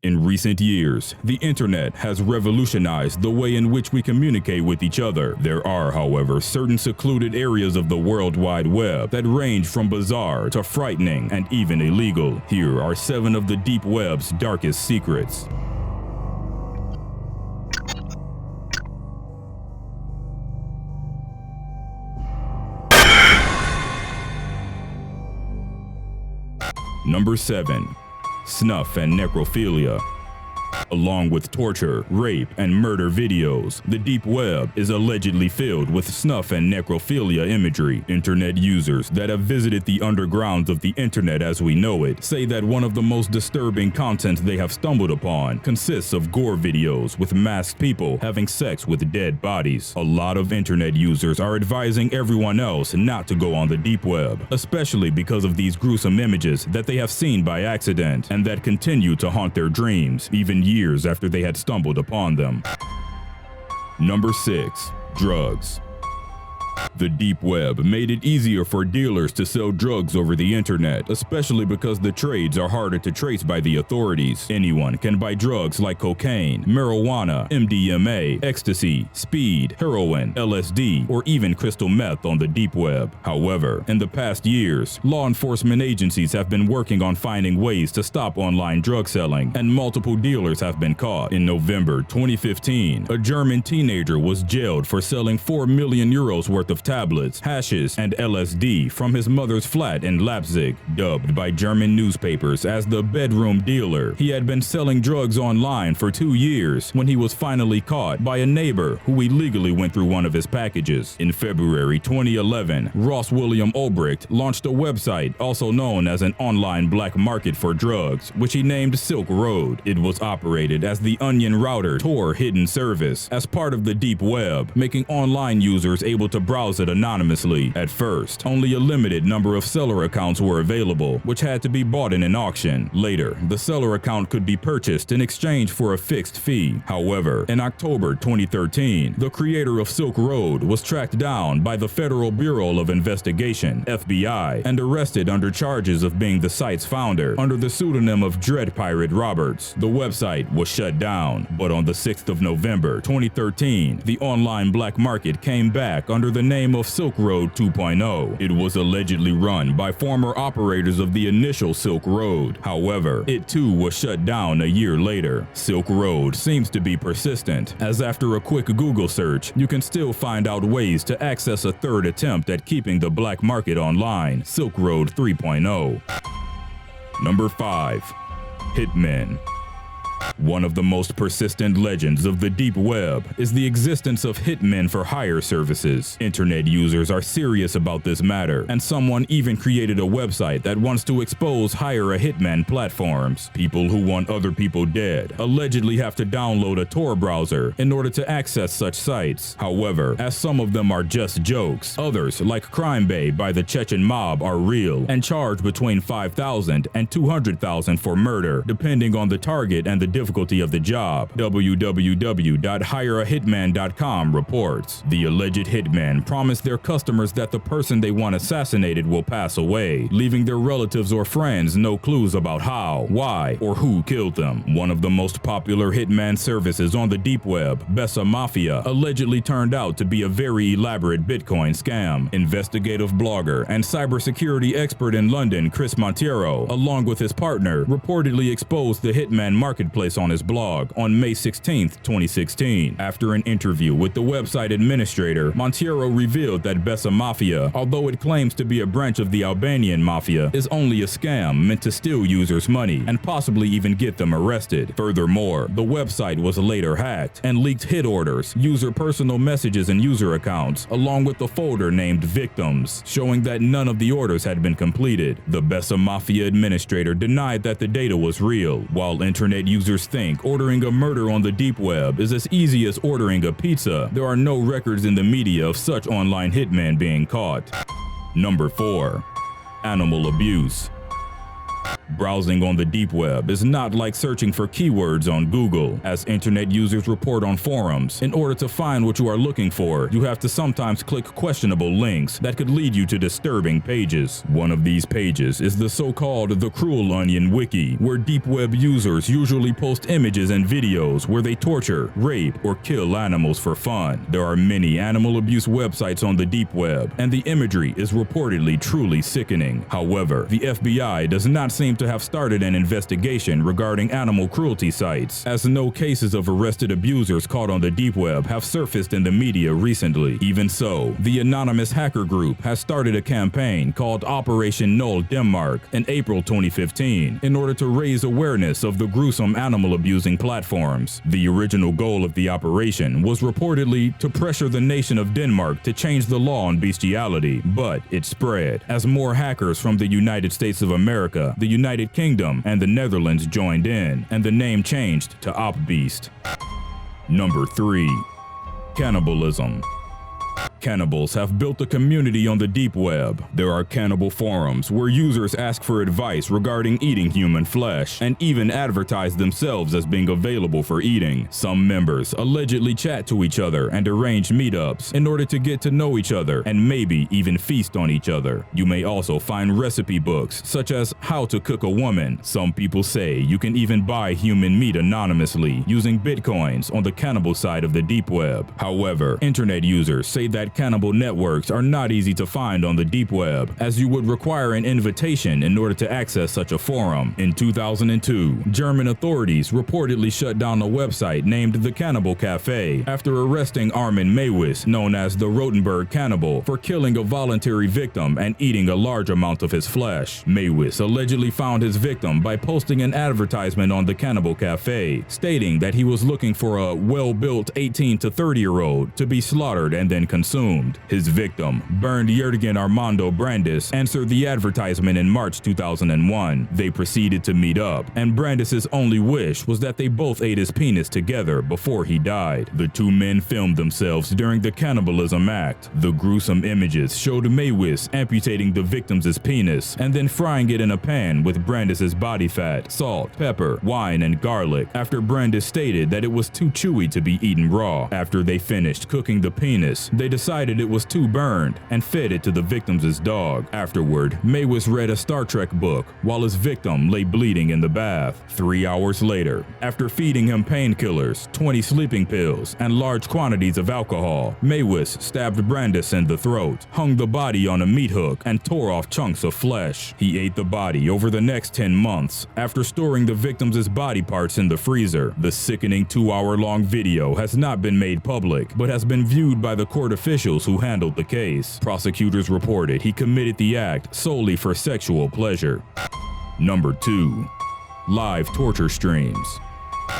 In recent years, the internet has revolutionized the way in which we communicate with each other. There are, however, certain secluded areas of the World Wide Web that range from bizarre to frightening and even illegal. Here are 7 of the deep web's darkest secrets. Number 7. Snuff and necrophilia. Along with torture, rape, and murder videos, the deep web is allegedly filled with snuff and necrophilia imagery. Internet users that have visited the undergrounds of the internet as we know it say that one of the most disturbing content they have stumbled upon consists of gore videos with masked people having sex with dead bodies. A lot of internet users are advising everyone else not to go on the deep web, especially because of these gruesome images that they have seen by accident and that continue to haunt their dreams, even years after they had stumbled upon them. Number 6. Drugs. The deep web made it easier for dealers to sell drugs over the internet, especially because the trades are harder to trace by the authorities. Anyone can buy drugs like cocaine, marijuana, MDMA, ecstasy, speed, heroin, LSD, or even crystal meth on the deep web. However, in the past years, law enforcement agencies have been working on finding ways to stop online drug selling, and multiple dealers have been caught. In November 2015, a German teenager was jailed for selling 4 million euros worth of tablets, hashes, and LSD from his mother's flat in Leipzig. Dubbed by German newspapers as the bedroom dealer, he had been selling drugs online for 2 years when he was finally caught by a neighbor who illegally went through one of his packages. In February 2011, Ross William Ulbricht launched a website also known as an online black market for drugs, which he named Silk Road. It was operated as the Onion Router Tor hidden service as part of the deep web, making online users able to browse it anonymously. At first, only a limited number of seller accounts were available, which had to be bought in an auction. Later, the seller account could be purchased in exchange for a fixed fee. However, in October 2013, the creator of Silk Road was tracked down by the Federal Bureau of Investigation, FBI, and arrested under charges of being the site's founder under the pseudonym of Dread Pirate Roberts. The website was shut down, but on the 6th of November 2013, the online black market came back under the name of Silk Road 2.0. It was allegedly run by former operators of the initial Silk Road. However, it too was shut down a year later. Silk Road seems to be persistent, as after a quick Google search, you can still find out ways to access a third attempt at keeping the black market online, Silk Road 3.0. Number 5. Hitmen. One of the most persistent legends of the deep web is the existence of hitmen for hire services. Internet users are serious about this matter, and someone even created a website that wants to expose hire a hitman platforms. People who want other people dead allegedly have to download a Tor browser in order to access such sites. However, as some of them are just jokes, others, like Crime Bay by the Chechen mob, are real and charge between $5,000 and $200,000 for murder, depending on the target and the difficulty of the job. www.hireahitman.com reports the alleged hitmen promise their customers that the person they want assassinated will pass away, leaving their relatives or friends no clues about how, why, or who killed them. One of the most popular hitman services on the deep web, Bessa Mafia, allegedly turned out to be a very elaborate Bitcoin scam. Investigative blogger and cybersecurity expert in London, Chris Monteiro, along with his partner, reportedly exposed the hitman marketplace on his blog on May 16, 2016. After an interview with the website administrator, Monteiro revealed that Bessa Mafia, although it claims to be a branch of the Albanian Mafia, is only a scam meant to steal users' money and possibly even get them arrested. Furthermore, the website was later hacked and leaked hit orders, user personal messages and user accounts, along with the folder named Victims, showing that none of the orders had been completed. The Bessa Mafia administrator denied that the data was real. While internet users think ordering a murder on the deep web is as easy as ordering a pizza, there are no records in the media of such online hitmen being caught. Number 4. Animal abuse. Browsing on the deep web is not like searching for keywords on Google. As internet users report on forums, in order to find what you are looking for, you have to sometimes click questionable links that could lead you to disturbing pages. One of these pages is the so-called The Cruel Onion Wiki, where deep web users usually post images and videos where they torture, rape, or kill animals for fun. There are many animal abuse websites on the deep web, and the imagery is reportedly truly sickening. However, the FBI does not seem to have started an investigation regarding animal cruelty sites, as no cases of arrested abusers caught on the deep web have surfaced in the media recently. Even so, the anonymous hacker group has started a campaign called Operation Null Denmark in April 2015 in order to raise awareness of the gruesome animal abusing platforms. The original goal of the operation was reportedly to pressure the nation of Denmark to change the law on bestiality, but it spread as more hackers from the United States of America, the United Kingdom, and the Netherlands joined in, and the name changed to OpBeast. Number 3. Cannibalism. Cannibals have built a community on the deep web. There are cannibal forums where users ask for advice regarding eating human flesh and even advertise themselves as being available for eating. Some members allegedly chat to each other and arrange meetups in order to get to know each other and maybe even feast on each other. You may also find recipe books such as How to Cook a Woman. Some people say you can even buy human meat anonymously using bitcoins on the cannibal side of the deep web. However, internet users say that cannibal networks are not easy to find on the deep web, as you would require an invitation in order to access such a forum. In 2002, German authorities reportedly shut down a website named The Cannibal Cafe after arresting Armin Mewis, known as the Rotenburg Cannibal, for killing a voluntary victim and eating a large amount of his flesh. Mewis allegedly found his victim by posting an advertisement on The Cannibal Cafe, stating that he was looking for a well-built 18 to 30-year-old to be slaughtered and then consumed. His victim, burned Jürgen Armando Brandis, answered the advertisement in March 2001. They proceeded to meet up, and Brandis's only wish was that they both ate his penis together before he died. The two men filmed themselves during the cannibalism act. The gruesome images showed Mewis amputating the victim's penis and then frying it in a pan with Brandis's body fat, salt, pepper, wine, and garlic, after Brandis stated that it was too chewy to be eaten raw. After they finished cooking the penis, they decided it was too burned and fed it to the victim's dog. Afterward, Mewis read a Star Trek book while his victim lay bleeding in the bath. 3 hours later, after feeding him painkillers, 20 sleeping pills, and large quantities of alcohol, Mewis stabbed Brandis in the throat, hung the body on a meat hook, and tore off chunks of flesh. He ate the body over the next 10 months after storing the victim's body parts in the freezer. The sickening 2-hour-long video has not been made public, but has been viewed by the court officials who handled the case. Prosecutors reported he committed the act solely for sexual pleasure. Number 2. Live torture streams.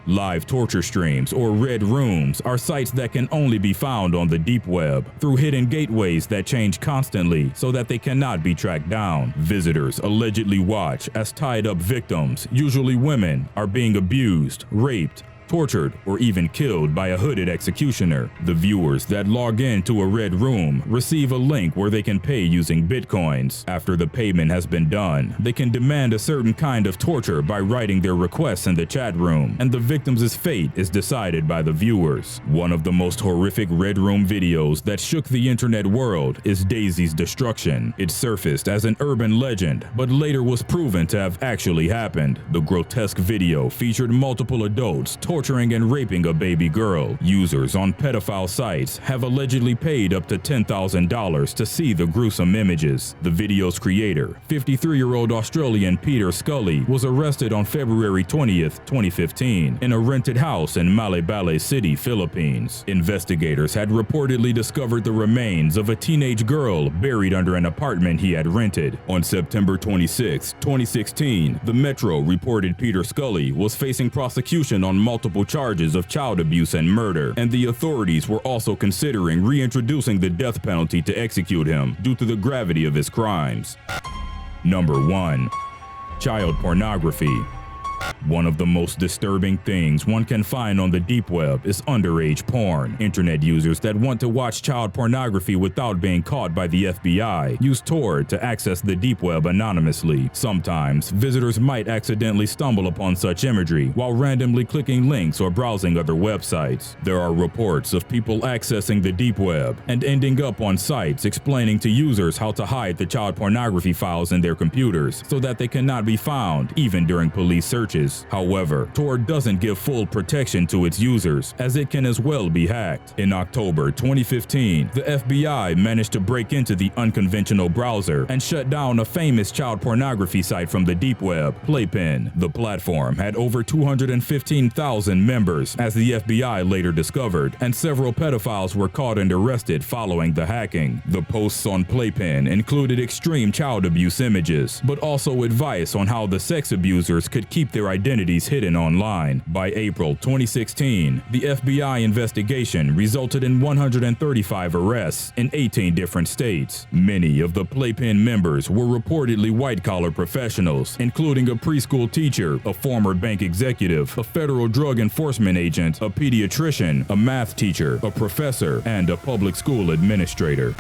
Live torture streams, or red rooms, are sites that can only be found on the deep web through hidden gateways that change constantly so that they cannot be tracked down. Visitors allegedly watch as tied-up victims, usually women, are being abused, raped, tortured, or even killed by a hooded executioner. The viewers that log into a red room receive a link where they can pay using bitcoins. After the payment has been done, they can demand a certain kind of torture by writing their requests in the chat room, and the victim's fate is decided by the viewers. One of the most horrific red room videos that shook the internet world is Daisy's destruction. It surfaced as an urban legend, but later was proven to have actually happened. The grotesque video featured multiple adults torturing and raping a baby girl. Users on pedophile sites have allegedly paid up to $10,000 to see the gruesome images. The video's creator, 53-year-old Australian Peter Scully, was arrested on February 20th, 2015 in a rented house in Malibale City, Philippines. Investigators had reportedly discovered the remains of a teenage girl buried under an apartment he had rented. On September 26, 2016, the Metro reported Peter Scully was facing prosecution on multiple charges of child abuse and murder, and the authorities were also considering reintroducing the death penalty to execute him due to the gravity of his crimes. Number 1. Child pornography. One of the most disturbing things one can find on the deep web is underage porn. Internet users that want to watch child pornography without being caught by the FBI use Tor to access the deep web anonymously. Sometimes, visitors might accidentally stumble upon such imagery while randomly clicking links or browsing other websites. There are reports of people accessing the deep web and ending up on sites explaining to users how to hide the child pornography files in their computers so that they cannot be found even during police searches. However, Tor doesn't give full protection to its users, as it can as well be hacked. In October 2015, the FBI managed to break into the unconventional browser and shut down a famous child pornography site from the deep web, Playpen. The platform had over 215,000 members, as the FBI later discovered, and several pedophiles were caught and arrested following the hacking. The posts on Playpen included extreme child abuse images, but also advice on how the sex abusers could keep their identities hidden online. By April 2016, the FBI investigation resulted in 135 arrests in 18 different states. Many of the Playpen members were reportedly white-collar professionals, including a preschool teacher, a former bank executive, a federal drug enforcement agent, a pediatrician, a math teacher, a professor, and a public school administrator.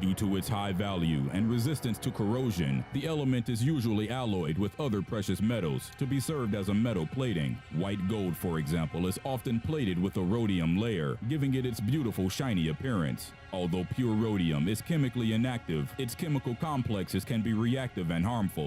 Due to its high value and resistance to corrosion, the element is usually alloyed with other precious metals to be served as a metal plating. White gold, for example, is often plated with a rhodium layer, giving it its beautiful shiny appearance. Although pure rhodium is chemically inactive, its chemical complexes can be reactive and harmful.